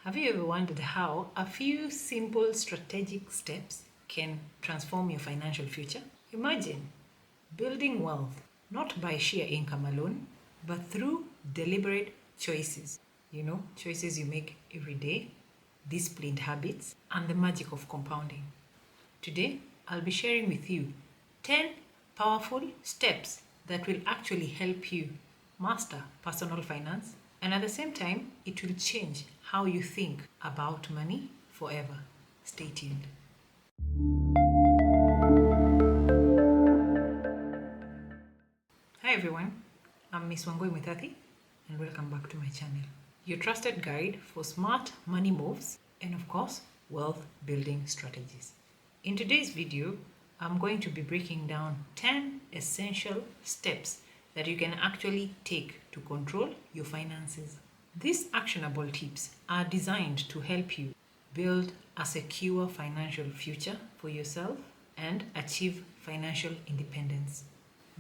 Have you ever wondered how a few simple strategic steps can transform your financial future? Imagine building wealth not by sheer income alone, but through deliberate choices. Choices you make every day, disciplined habits, and the magic of compounding. Today, I'll be sharing with you 10 powerful steps that will actually help you master personal finance, and at the same time, it will change how you think about money forever. Stay tuned. Hi everyone, I'm Miss Wangoi Mithati, and welcome back to my channel. Your trusted guide for smart money moves and, of course, wealth building strategies. In today's video, I'm going to be breaking down 10 essential steps that you can actually take to control your finances. These actionable tips are designed to help you build a secure financial future for yourself and achieve financial independence.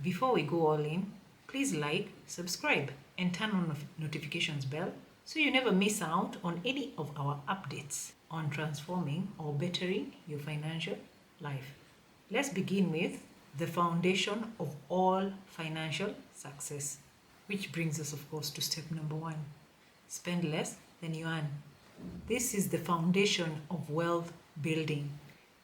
Before we go all in, please like, subscribe, and turn on notifications bell so you never miss out on any of our updates on transforming or bettering your financial life. Let's begin with the foundation of all financial success, which brings us, of course, to step number 1. Spend less than you earn. This is the foundation of wealth building.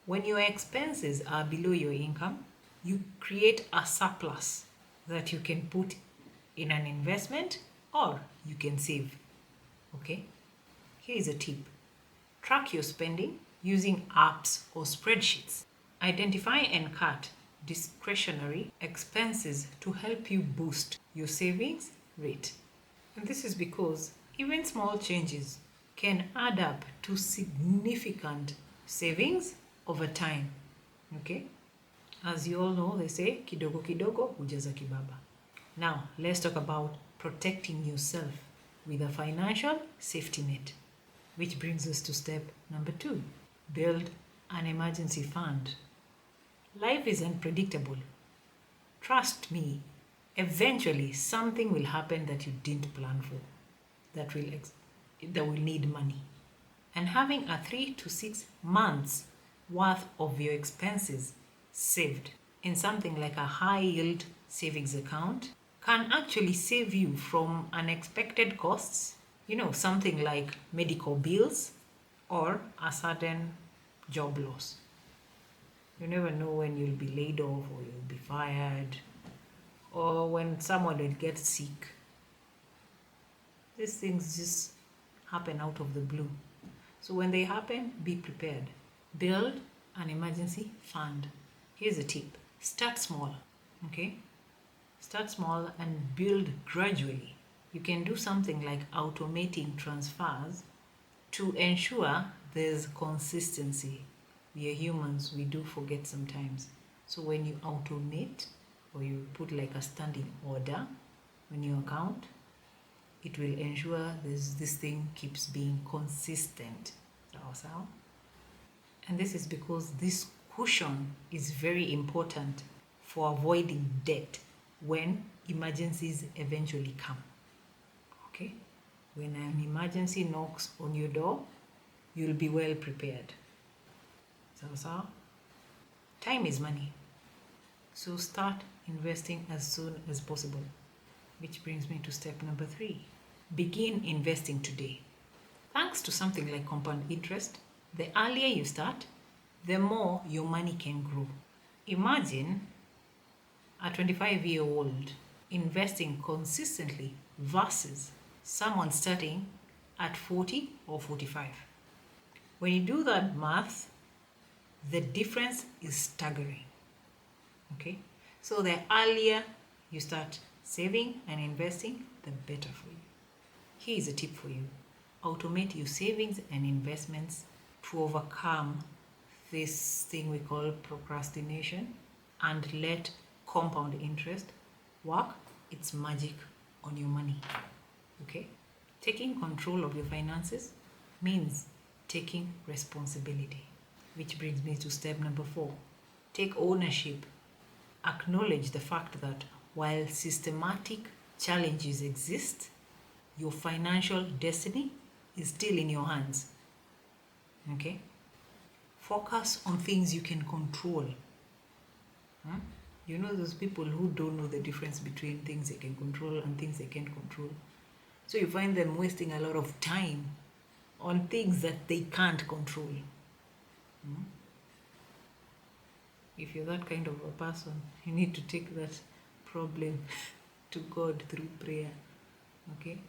When your expenses are below your income, you create a surplus that you can put in an investment or you can save. Okay? Here is a tip. Track your spending using apps or spreadsheets. Identify and cut discretionary expenses to help you boost your savings rate. And this is because even small changes can add up to significant savings over time. Okay? As you all know, they say, kidogo kidogo hujaza kibaba. Now, let's talk about protecting yourself with a financial safety net, which brings us to step number 2. Build an emergency fund. Life is unpredictable. Trust me, eventually something will happen that you didn't plan for that will need money. And having a 3 to 6 months worth of your expenses saved in something like a high yield savings account can actually save you from unexpected costs, something like medical bills or a sudden job loss. You never know when you'll be laid off or you'll be fired or when someone will get sick. These things just happen out of the blue. So when they happen, be prepared. Build an emergency fund. Here's a tip. Start small, okay? Start small and build gradually. You can do something like automating transfers to ensure there's consistency. We are humans, we do forget sometimes. So when you automate or you put like a standing order on your account, it will ensure this thing keeps being consistent. And this is because this cushion is very important for avoiding debt when emergencies eventually come. Okay? When an emergency knocks on your door, you'll be well prepared. So, time is money. So start investing as soon as possible. Which brings me to step number 3. Begin investing today. Thanks to something like compound interest, the earlier you start, the more your money can grow. Imagine a 25-year-old investing consistently versus someone starting at 40 or 45. When you do that math, the difference is staggering. Okay? So the earlier you start saving and investing, the better for you. Here is a tip for you. Automate your savings and investments to overcome this thing we call procrastination and let compound interest work its magic on your money. Okay? Taking control of your finances means taking responsibility. Which brings me to step number 4. Take ownership. Acknowledge the fact that while systematic challenges exist, your financial destiny is still in your hands. Okay? Focus on things you can control. You know those people who don't know the difference between things they can control and things they can't control. So you find them wasting a lot of time on things that they can't control. If you're that kind of a person, you need to take that problem to God through prayer. Okay?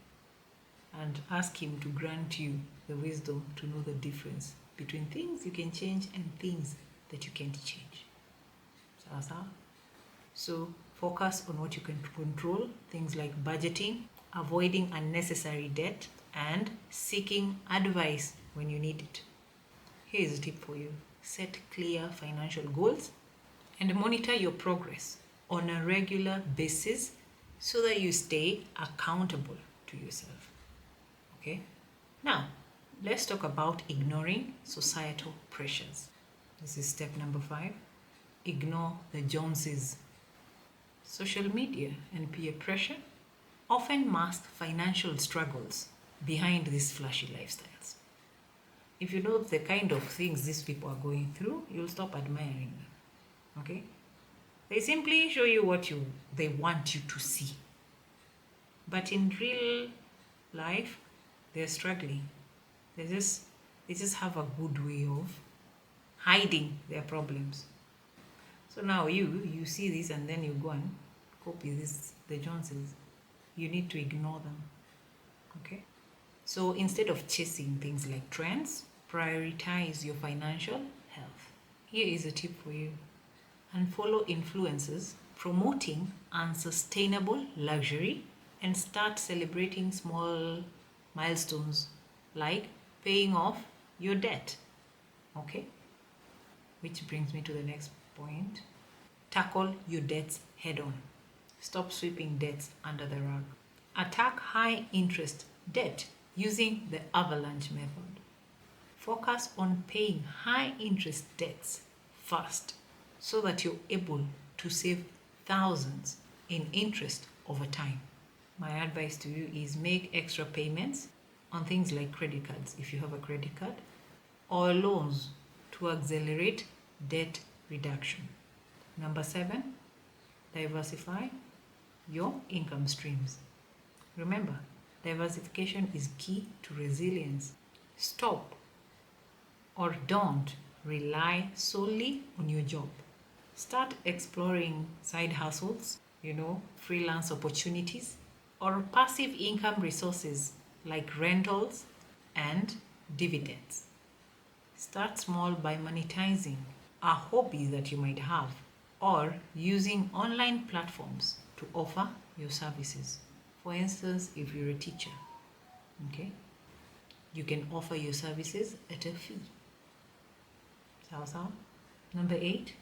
And ask Him to grant you the wisdom to know the difference between things you can change and things that you can't change. So focus on what you can control, things like budgeting, avoiding unnecessary debt, and seeking advice when you need it. Here is a tip for you. Set clear financial goals and monitor your progress on a regular basis so that you stay accountable to yourself. Okay? Now, let's talk about ignoring societal pressures. This is step number 5. Ignore the Joneses. Social media and peer pressure often mask financial struggles behind these flashy lifestyles. If you know the kind of things these people are going through, you'll stop admiring them. Okay? They simply show you what they want you to see. But in real life, they're struggling. They just have a good way of hiding their problems. So now you see this and then you go and copy the Joneses. You need to ignore them. Okay? So instead of chasing things like trends, prioritize your financial health. Here is a tip for you. Unfollow influencers promoting unsustainable luxury and start celebrating small milestones like paying off your debt. Okay? Which brings me to the next point. Tackle your debts head on. Stop sweeping debts under the rug. Attack high interest debt using the avalanche method. Focus on paying high interest debts first so that you're able to save thousands in interest over time. My advice to you is make extra payments on things like credit cards if you have a credit card or loans to accelerate debt reduction. Number 7, diversify your income streams. Remember, diversification is key to resilience. Stop or don't rely solely on your job. Start exploring side hustles, freelance opportunities, or passive income resources like rentals and dividends. Start small by monetizing a hobby that you might have or using online platforms to offer your services. For instance, if you're a teacher, okay, you can offer your services at a fee. Number 8,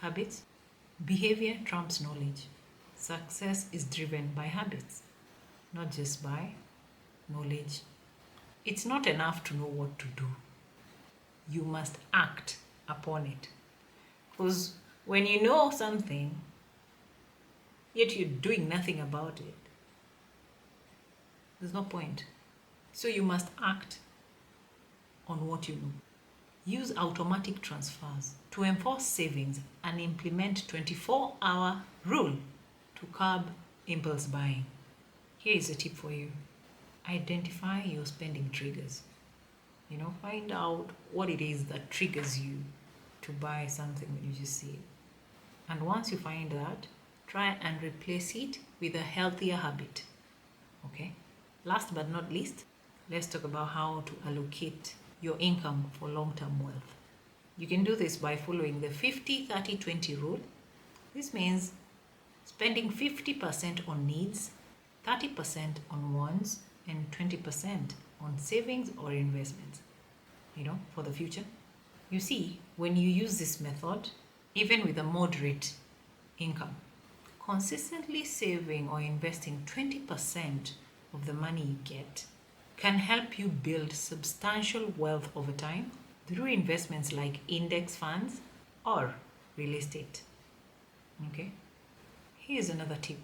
habits. Behavior trumps knowledge. Success is driven by habits, not just by knowledge. It's not enough to know what to do. You must act upon it. Because when you know something, yet you're doing nothing about it, there's no point. So you must act on what you know. Use automatic transfers to enforce savings and implement 24-hour rule to curb impulse buying. Here is a tip for you. Identify your spending triggers. Find out what it is that triggers you to buy something when you just see it. And once you find that, try and replace it with a healthier habit. Okay? Last but not least, let's talk about how to allocate your income for long-term wealth. You can do this by following the 50-30-20 rule. This means spending 50% on needs, 30% on wants, and 20% on savings or investments, for the future. You see, when you use this method, even with a moderate income, consistently saving or investing 20% of the money you get can help you build substantial wealth over time through investments like index funds or real estate. Okay? Here's another tip.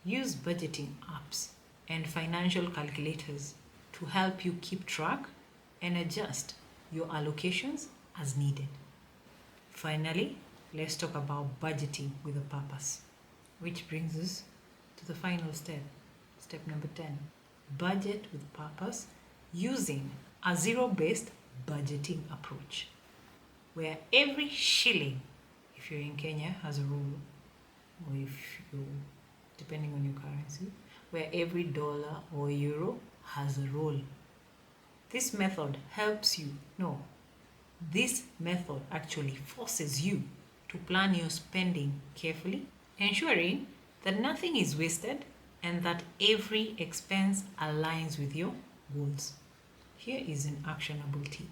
Use budgeting apps and financial calculators to to help you keep track and adjust your allocations as needed. Finally, let's talk about budgeting with a purpose, which brings us to the final step, step number 10. Budget with purpose using a zero-based budgeting approach, where every shilling, if you're in Kenya, has a rule, or if you, depending on your currency, where every dollar or euro has a role. This method helps you, no, this method actually forces you to plan your spending carefully, ensuring that nothing is wasted and that every expense aligns with your goals. Here is an actionable tip.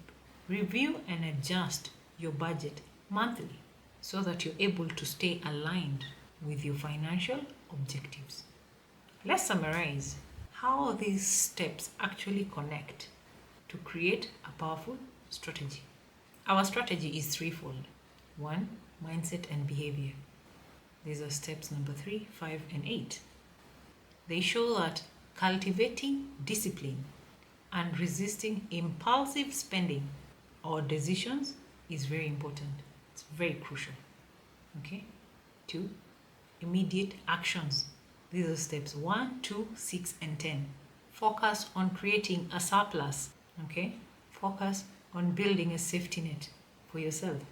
Review and adjust your budget monthly so that you're able to stay aligned with your financial objectives. Let's summarize how these steps actually connect to create a powerful strategy. Our strategy is threefold. 1. Mindset and behavior. These are steps number 3, 5, and 8. They show that cultivating discipline and resisting impulsive spending or decisions is very important. It's very crucial. Okay? 2. Immediate actions. These are steps 1, 2, 6, and 10. Focus on creating a surplus. Okay? Focus on building a safety net for yourself.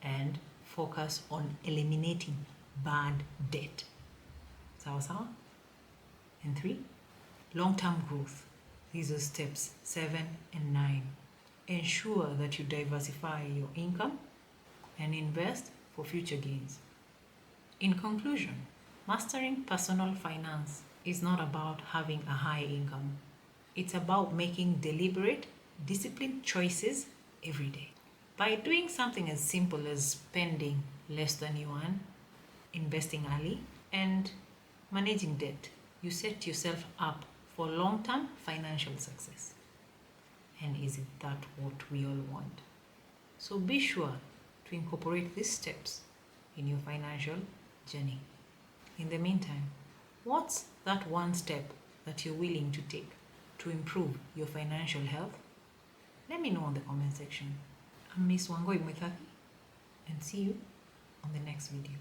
And focus on eliminating bad debt. Sawa sawa? And 3, long-term growth. These are steps 7 and 9. Ensure that you diversify your income and invest for future gains. In conclusion, mastering personal finance is not about having a high income. It's about making deliberate, disciplined choices every day. By doing something as simple as spending less than you earn, investing early, and managing debt, you set yourself up for long-term financial success. And isn't that what we all want? So be sure to incorporate these steps in your financial journey. In the meantime, what's that one step that you're willing to take to improve your financial health? Let me know in the comment section. I'm Miss Wangoi Mwithaki, and see you on the next video.